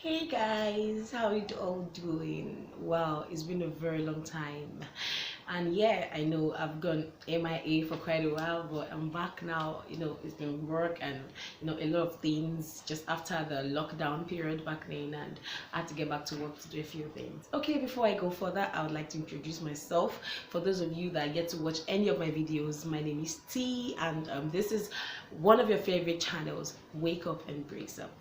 Hey guys, how you all doing? Wow, it's been a very long time. And yeah, I know I've gone MIA for quite a while, but I'm back now. It's been work and a lot of things just after the lockdown period back then, and I had to get back to work to do a few things. Okay, before I go further, I would like to introduce myself. For those of you that get to watch any of my videos, my name is T, and this is one of your favorite channels, Wake Up and Brace Up.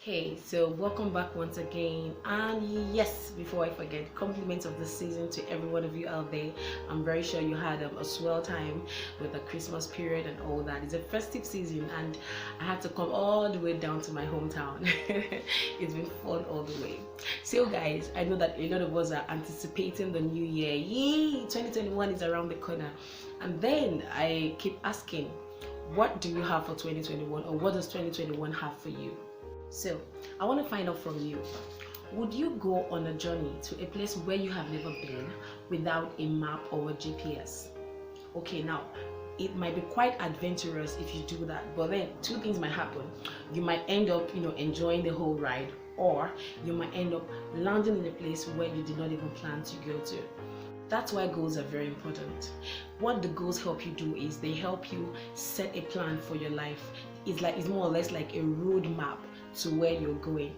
Okay, so welcome back once again, and yes, before I forget, compliments of the season to every one of you out there. I'm very sure you had a swell time with the Christmas period and all that. It's a festive season, and I had to come all the way down to my hometown. It's been fun all the way. So guys, I know that a lot of us are anticipating the new year. Yay, 2021 is around the corner, and then I keep asking, what do you have for 2021, or what does 2021 have for you? So I want to find out from you, would you go on a journey to a place where you have never been without a map or a GPS? Okay, now it might be quite adventurous if you do that, but then two things might happen. You might end up enjoying the whole ride, or you might end up landing in a place where you did not even plan to go to. That's why goals are very important. What the goals help you do is they help you set a plan for your life. It's more or less like a roadmap to where you're going.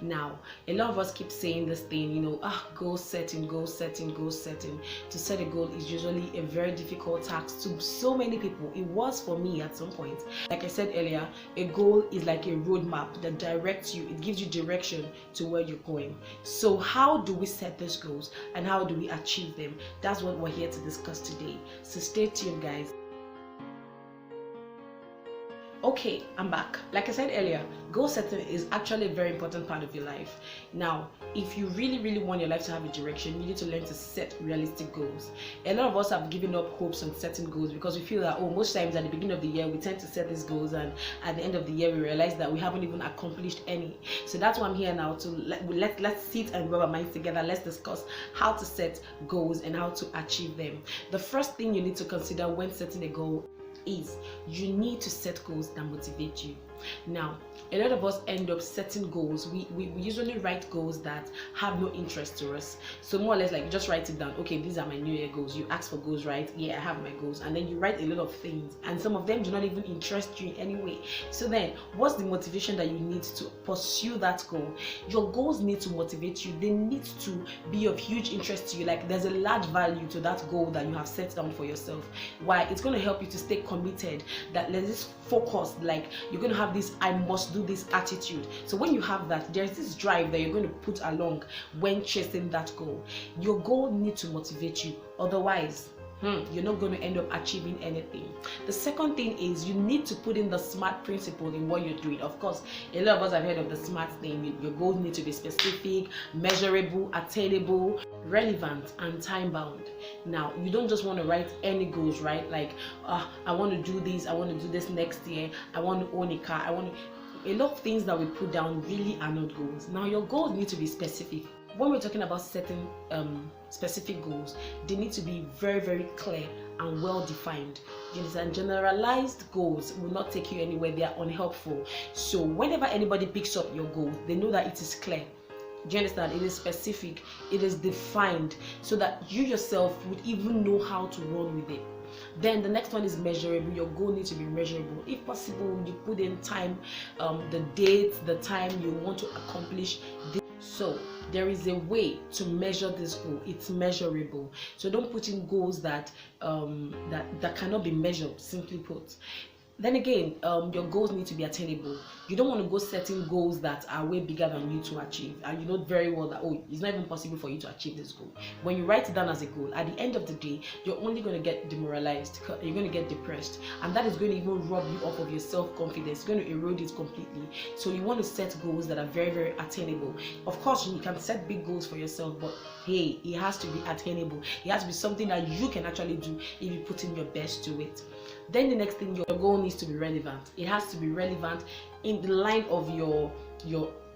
Now, a lot of us keep saying this thing, goal setting, goal setting, goal setting. To set a goal is usually a very difficult task to so many people. It was for me at some point. Like I said earlier, a goal is like a roadmap that directs you. It gives you direction to where you're going. So how do we set these goals and how do we achieve them? That's what we're here to discuss today. So stay tuned, guys. Okay, I'm back. Like I said earlier, goal setting is actually a very important part of your life. Now, if you really want your life to have a direction, you need to learn to set realistic goals. A lot of us have given up hopes on setting goals because we feel that, most times at the beginning of the year we tend to set these goals, and at the end of the year we realize that we haven't even accomplished any. So that's why I'm here now to let's sit and rub our minds together. Let's discuss how to set goals and how to achieve them. The first thing you need to consider when setting a goal is you need to set goals that motivate you. Now, a lot of us end up setting goals. We usually write goals that have no interest to us. So more or less, like, you just write it down. Okay, these are my new year goals. You ask for goals, right? Yeah, I have my goals. And then you write a lot of things, and some of them do not even interest you in any way. So then what's the motivation that you need to pursue that goal? Your goals need to motivate you. They need to be of huge interest to you. Like, there's a large value to that goal that you have set down for yourself. Why? It's going to help you to stay committed, that there's this focus, like you're going to have this I must do this attitude. So when you have that, there's this drive that you're going to put along when chasing that goal. Your goal needs to motivate you, otherwise you're not going to end up achieving anything. The second thing is you need to put in the SMART principle in what you're doing. Of course, a lot of us have heard of the SMART thing. Your goals need to be specific, measurable, attainable, relevant, and time bound. Now, you don't just want to write any goals, right? Like, I want to do this, I want to do this next year, I want to own a car, a lot of things that we put down really are not goals. Now, your goals need to be specific. When we're talking about setting specific goals, they need to be very clear and well defined. And generalized goals will not take you anywhere. They are unhelpful. So whenever anybody picks up your goal, they know that it is clear. Do you understand? It is specific, it is defined, so that you yourself would even know how to run with it. Then the next one is measurable. Your goal needs to be measurable. If possible, you put in time, the date, the time you want to accomplish this. So there is a way to measure this goal. It's measurable. So don't put in goals that cannot be measured, simply put. Then again, your goals need to be attainable. You don't want to go setting goals that are way bigger than you to achieve, and you know very well that, it's not even possible for you to achieve this goal. When you write it down as a goal, at the end of the day, you're only going to get demoralized, you're going to get depressed, and that is going to even rob you off of your self-confidence. It's going to erode it completely. So you want to set goals that are very attainable. Of course, you can set big goals for yourself, but hey, it has to be attainable. It has to be something that you can actually do if you put in your best to it. Then the next thing, your goal needs to be relevant. It has to be relevant in the line of your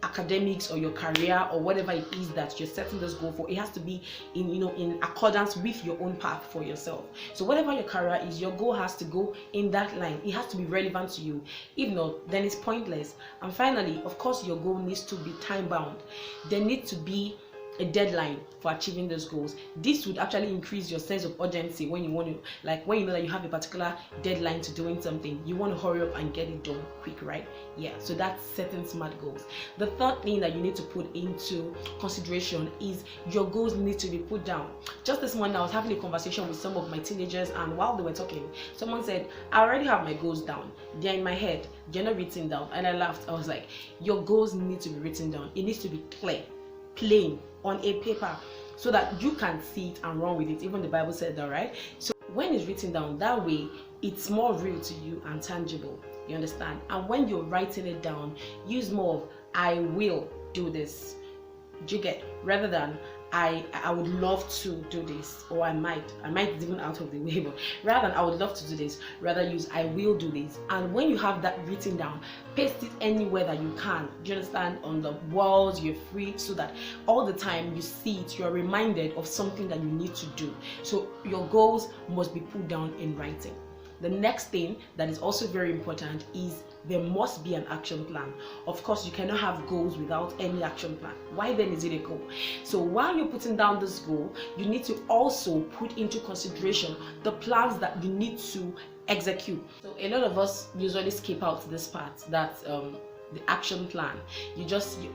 academics or your career or whatever it is that you're setting this goal for, it has to be in accordance with your own path for yourself. So whatever your career is, your goal has to go in that line. It has to be relevant to you. If not, then it's pointless. And finally, of course, your goal needs to be time bound. There needs to be a deadline for achieving those goals. This would actually increase your sense of urgency when you want to, like when you know that you have a particular deadline to doing something, you want to hurry up and get it done quick, right? Yeah, so that's setting smart goals. The third thing that you need to put into consideration is your goals need to be put down. Just this morning, I was having a conversation with some of my teenagers, and while they were talking, someone said, I already have my goals down. They're in my head. They're not written down. And I laughed. I was like, your goals need to be written down. It needs to be clear, plain, on a paper, so that you can see it and run with it. Even the Bible said that, right? So when it's written down that way, it's more real to you and tangible. You understand? And when you're writing it down, use more of I will do this. Do you get? Rather than I would love to do this, or I might even out of the way, but rather than I would love to do this, rather use I will do this. And when you have that written down, paste it anywhere that you can. Do you understand? On the walls, you're free, so that all the time you see it, you're reminded of something that you need to do. So your goals must be put down in writing. The next thing that is also very important is there must be an action plan. Of course, you cannot have goals without any action plan. Why then is it a goal? So while you're putting down this goal, you need to also put into consideration the plans that you need to execute. So a lot of us usually skip out this part, that the action plan.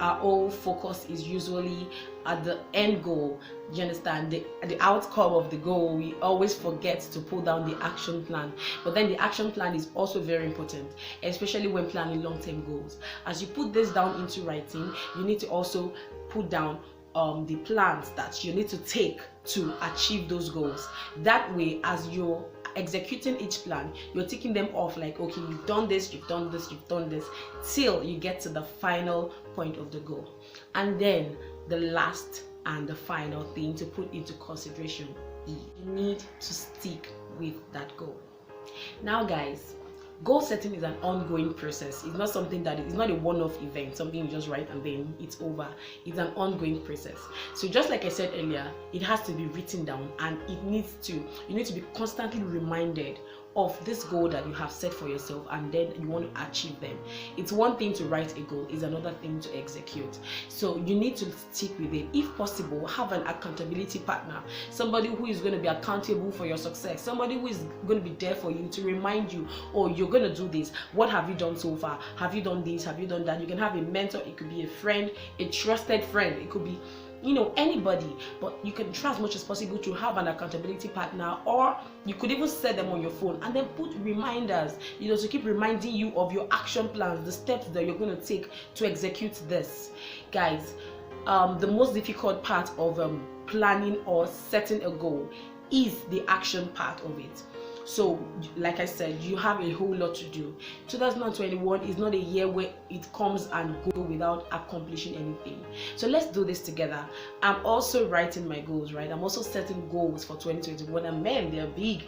Our whole focus is usually at the end goal. You understand? The outcome of the goal. We always forget to pull down the action plan. But then the action plan is also very important, especially when planning long-term goals. As you put this down into writing, you need to also put down the plans that you need to take to achieve those goals. That way, as you're executing each plan, you're taking them off like, okay, you've done this, you've done this, you've done this, till you get to the final point of the goal. And then the last and the final thing to put into consideration is you need to stick with that goal. Now guys, goal setting is an ongoing process. It's not something that it's not a one-off event, something you just write and then it's over. It's an ongoing process. So just like I said earlier, it has to be written down, and you need to be constantly reminded of this goal that you have set for yourself, and then you want to achieve them. It's one thing to write a goal, it's another thing to execute. So you need to stick with it. If possible, have an accountability partner, somebody who is going to be accountable for your success, somebody who is going to be there for you to remind you, oh, you're going to do this. What have you done so far? Have you done this? Have you done that? You can have a mentor. It could be a friend, a trusted friend. It could be anybody, but you can try as much as possible to have an accountability partner, or you could even set them on your phone and then put reminders, to keep reminding you of your action plans, the steps that you're going to take to execute this. Guys, the most difficult part of planning or setting a goal is the action part of it. So, like I said, you have a whole lot to do. 2021 is not a year where it comes and goes without accomplishing anything. So let's do this together. I'm also writing my goals, right? I'm also setting goals for 2021, and man, they're big.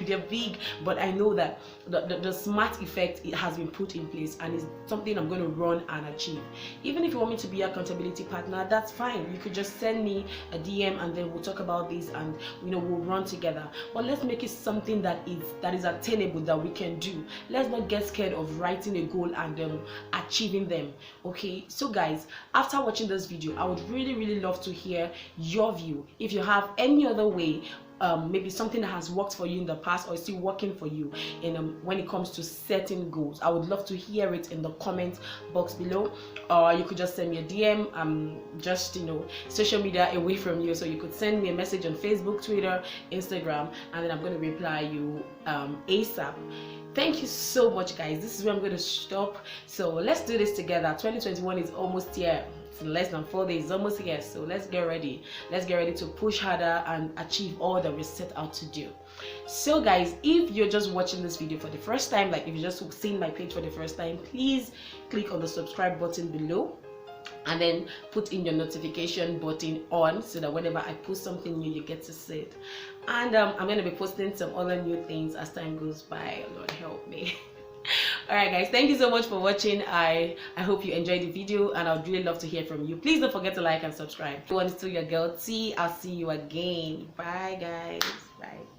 They're big, but I know that the smart effect, it has been put in place, and it's something I'm going to run and achieve. Even if you want me to be an accountability partner, that's fine. You could just send me a DM and then we'll talk about this, and we'll run together. But let's make it something that is attainable, that we can do. Let's not get scared of writing a goal and achieving them. Okay, so guys, after watching this video, I would really love to hear your view. If you have any other way, maybe something that has worked for you in the past or is still working for you when it comes to setting goals, I would love to hear it in the comment box below. Or you could just send me a DM. I'm just social media away from you, so you could send me a message on Facebook, Twitter, Instagram, and then I'm going to reply you ASAP. Thank you so much, guys. This is where I'm going to stop. So let's do this together. 2021 is almost here. In less than 4 days, almost here. So let's get ready to push harder and achieve all that we set out to do. So guys, if you're just watching this video for the first time, like if you're just seeing my page for the first time, please click on the subscribe button below and then put in your notification button on, so that whenever I post something new, you get to see it. And I'm going to be posting some other new things as time goes by. Lord help me. Alright guys, thank you so much for watching. I hope you enjoyed the video, and I'd really love to hear from you. Please don't forget to like and subscribe. If you want to see your girl T, I'll see you again. Bye guys. Bye.